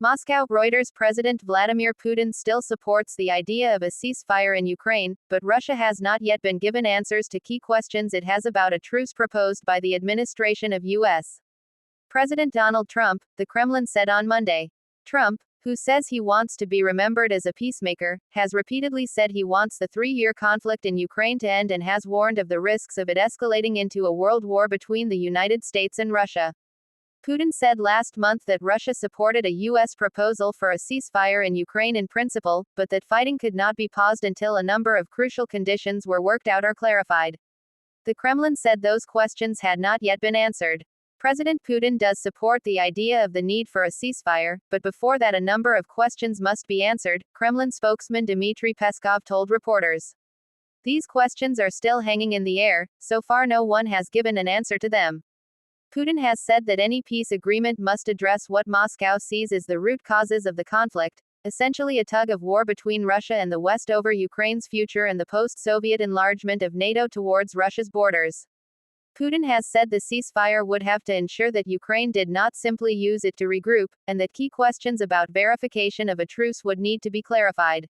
Moscow. Reuters. President Vladimir Putin still supports the idea of a ceasefire in Ukraine, but Russia has not yet been given answers to key questions it has about a truce proposed by the administration of U.S. President Donald Trump, the Kremlin said on Monday. Trump, who says he wants to be remembered as a peacemaker, has repeatedly said he wants the three-year conflict in Ukraine to end and has warned of the risks of it escalating into a world war between the United States and Russia. Putin said last month that Russia supported a U.S. proposal for a ceasefire in Ukraine in principle, but that fighting could not be paused until a number of crucial conditions were worked out or clarified. The Kremlin said those questions had not yet been answered. President Putin does support the idea of the need for a ceasefire, but before that a number of questions must be answered, Kremlin spokesman Dmitry Peskov told reporters. These questions are still hanging in the air, so far no one has given an answer to them. Putin has said that any peace agreement must address what Moscow sees as the root causes of the conflict, essentially a tug of war between Russia and the West over Ukraine's future and the post-Soviet enlargement of NATO towards Russia's borders. Putin has said the ceasefire would have to ensure that Ukraine did not simply use it to regroup, and that key questions about verification of a truce would need to be clarified.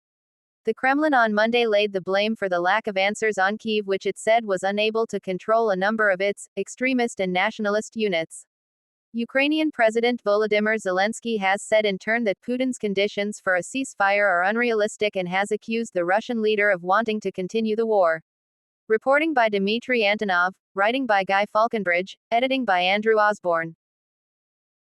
The Kremlin on Monday laid the blame for the lack of answers on Kyiv, which it said was unable to control a number of its extremist and nationalist units. Ukrainian President Volodymyr Zelensky has said in turn that Putin's conditions for a ceasefire are unrealistic and has accused the Russian leader of wanting to continue the war. Reporting by Dmitry Antonov, writing by Guy Falkenbridge, editing by Andrew Osborne.